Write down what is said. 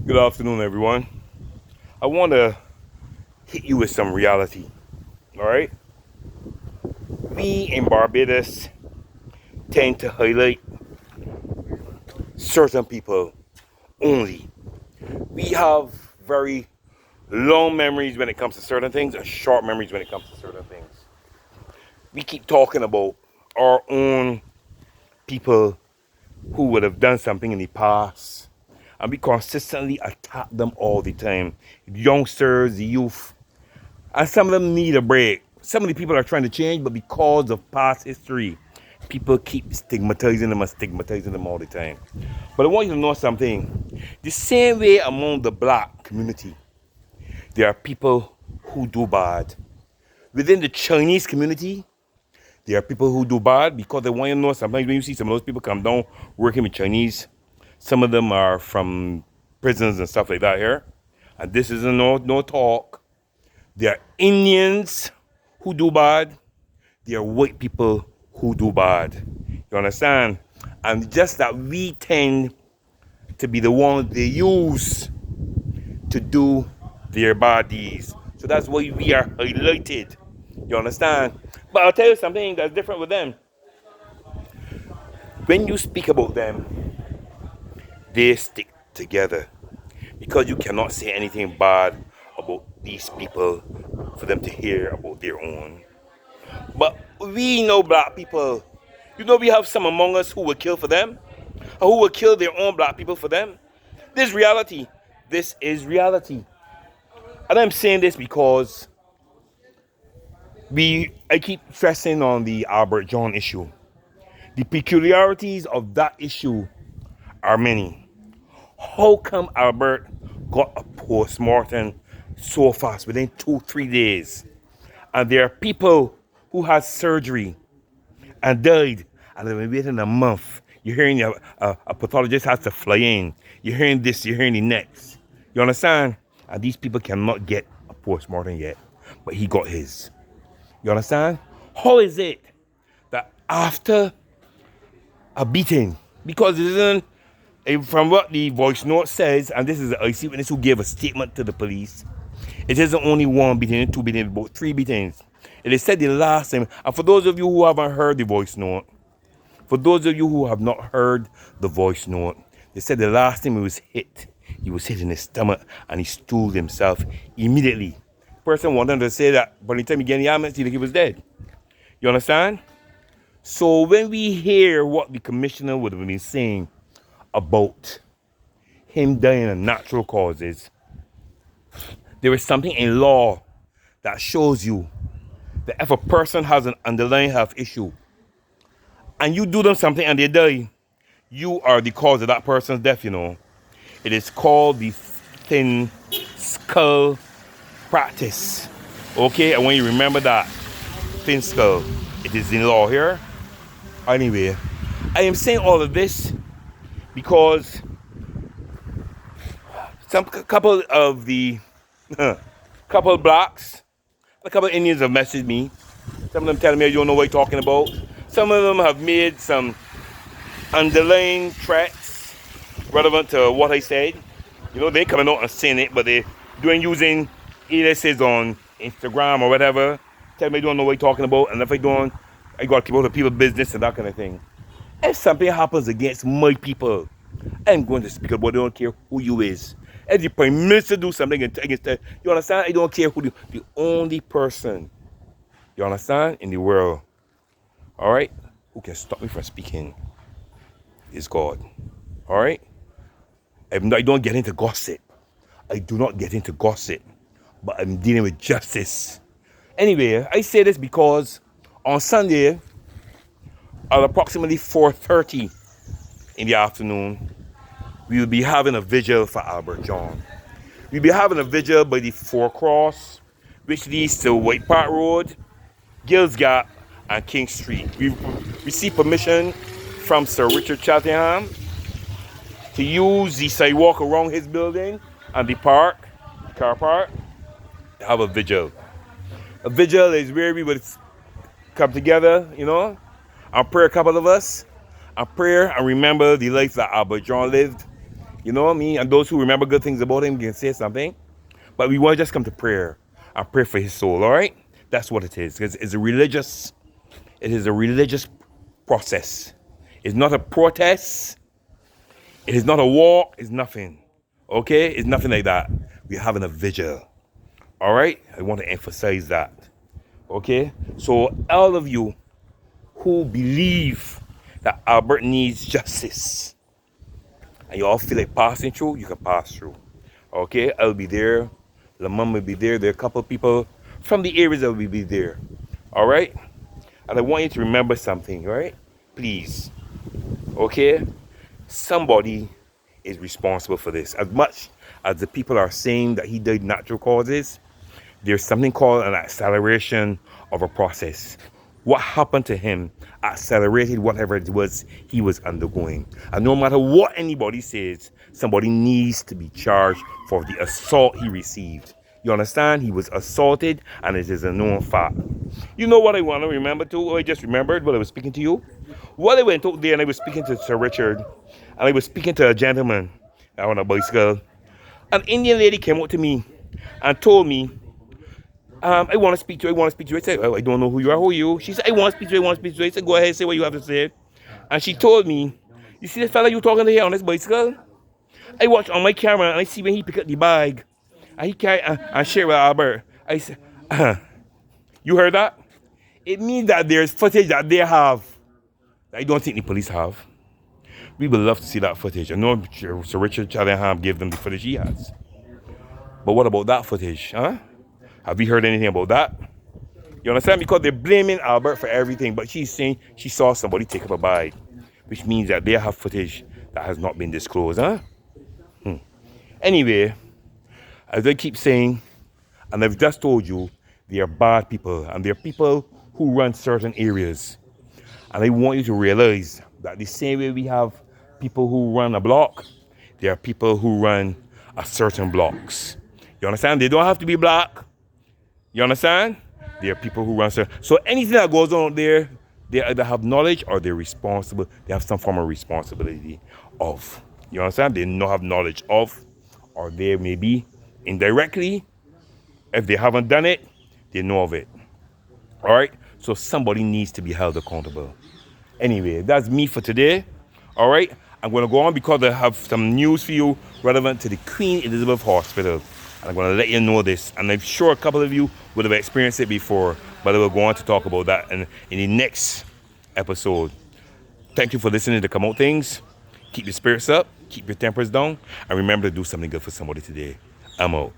Good afternoon, everyone. I want to hit you with some reality. All right? We in Barbados tend to highlight certain people only. We have very long memories when it comes to certain things and short memories when it comes to certain things. We keep talking about our own people who would have done something in the past, and we consistently attack them all the time. The youngsters, the youth, and some of them need a break. Some of the people are trying to change, but because of past history, people keep stigmatizing them and stigmatizing them all the time. But I want you to know something. The same way among the black community, there are people who do bad. Within the Chinese community, there are people who do bad because they want you to know sometimes when you see some of those people come down working with Chinese, some of them are from prisons and stuff like that here. And this isn't no talk. There are Indians who do bad. There are white people who do bad. You understand? And just that we tend to be the ones they use to do their bad deeds. So that's why we are highlighted. You understand? But I'll tell you something that's different with them. When you speak about them, they stick together. Because you cannot say anything bad about these people for them to hear about their own. But we know black people. You know we have some among us who will kill for them, or who will kill their own black people for them. This is reality. This is reality. And I'm saying this because I keep stressing on the Albert John issue. The peculiarities of that issue are many. How come Albert got a post-mortem so fast, within 2-3 days? And there are people who had surgery and died, and they've been waiting a month. You're hearing a pathologist has to fly in. You're hearing this, you're hearing the next. You understand? And these people cannot get a post-mortem yet, but he got his. You understand? How is it that after a beating, because it isn't, from what the voice note says, and this is an IC witness who gave a statement to the police, it isn't only one beating, two beatings, but 3 beatings. It is said the last time, and for those of you who haven't heard the voice note, for those of you who have not heard the voice note, they said the last time he was hit in his stomach and he stooled himself immediately. The person wanted to say that by the time he got in the ambulance, he was dead. You understand? So when we hear what the commissioner would have been saying about him dying of natural causes, there is something in law that shows you that if a person has an underlying health issue and you do them something and they die, you are the cause of that person's death, you know. It is called the thin skull practice. Okay, and when you remember that, thin skull, it is in law here. Anyway, I am saying all of this because couple of blacks, a couple of Indians have messaged me. Some of them telling me I don't know what you're talking about. Some of them have made some underlying threats relevant to what I said. You know, they coming out and saying it, but they're using aliases on Instagram or whatever. Tell me I don't know what you're talking about, and if I don't, I got to keep out of people's business and that kind of thing. If something happens against my people, I'm going to speak about it. I don't care who you is. If the Prime Minister do something against that, you understand? I don't care who the only person, you understand, in the world, all right, who can stop me from speaking is God. All right? I don't get into gossip. I do not get into gossip, but I'm dealing with justice. Anyway, I say this because on Sunday, at approximately 4:30 in the afternoon, we will be having a vigil for Albert John. We'll be having a vigil by the Four Cross, which leads to Whitepark Road, Gills Gap, and King Street. We've received permission from Sir Richard Cheltenham to use the sidewalk around his building and the car park, to have a vigil. A vigil is where we would come together, you know, and pray, a couple of us, and pray and remember the life that Albert John lived. You know what I mean? And those who remember good things about him can say something. But we want to just come to prayer and pray for his soul, all right? That's what it is. It is a religious process. It's not a protest. It is not a walk. It's nothing. Okay? It's nothing like that. We're having a vigil. All right? I want to emphasize that. Okay? So all of you who believe that Albert needs justice and you all feel like passing through, you can pass through. Okay? I'll be there. Lamont will be there. There are a couple of people from the areas that will be there. All right? And I want you to remember something, right? Please. Okay? Somebody is responsible for this. As much as the people are saying that he died natural causes, there's something called an acceleration of a process. What happened to him accelerated whatever it was he was undergoing. And no matter what anybody says, somebody needs to be charged for the assault he received. You understand? He was assaulted, and it is a known fact. You know what I want to remember too? Or I just remembered while I was speaking to you? While I went out there and I was speaking to Sir Richard, and I was speaking to a gentleman on a bicycle, an Indian lady came out to me and told me, I want to speak to you, I want to speak to you. I said, I don't know who you are, who are you? She said, I want to speak to you, I want to speak to you. I said, go ahead, say what you have to say. And she told me, you see the fella you talking to here on this bicycle? I watch on my camera and I see when he pick up the bag and he carry and share with Albert. I said, you heard that? It means that there's footage that they have that I don't think the police have. We would love to see that footage. I know Sir Richard Challingham gave them the footage he has. But what about that footage, huh? Have we heard anything about that? You understand? Because they're blaming Albert for everything, but she's saying she saw somebody take up a bag, which means that they have footage that has not been disclosed, huh? Anyway, as I keep saying, and I've just told you, they are bad people, and they're people who run certain areas. And I want you to realize that the same way we have people who run a block, there are people who run a certain blocks. You understand? They don't have to be black. You understand? There are people who run certain. So anything that goes on there, they either have knowledge or they're responsible. They have some form of responsibility of. You understand? They not have knowledge of, or they may be indirectly. If they haven't done it, they know of it. All right? So somebody needs to be held accountable. Anyway, that's me for today. All right? I'm going to go on because I have some news for you relevant to the Queen Elizabeth Hospital. And I'm going to let you know this. And I'm sure a couple of you would have experienced it before, but I will go on to talk about that in the next episode. Thank you for listening to Come Out Things. Keep your spirits up. Keep your tempers down. And remember to do something good for somebody today. I'm out.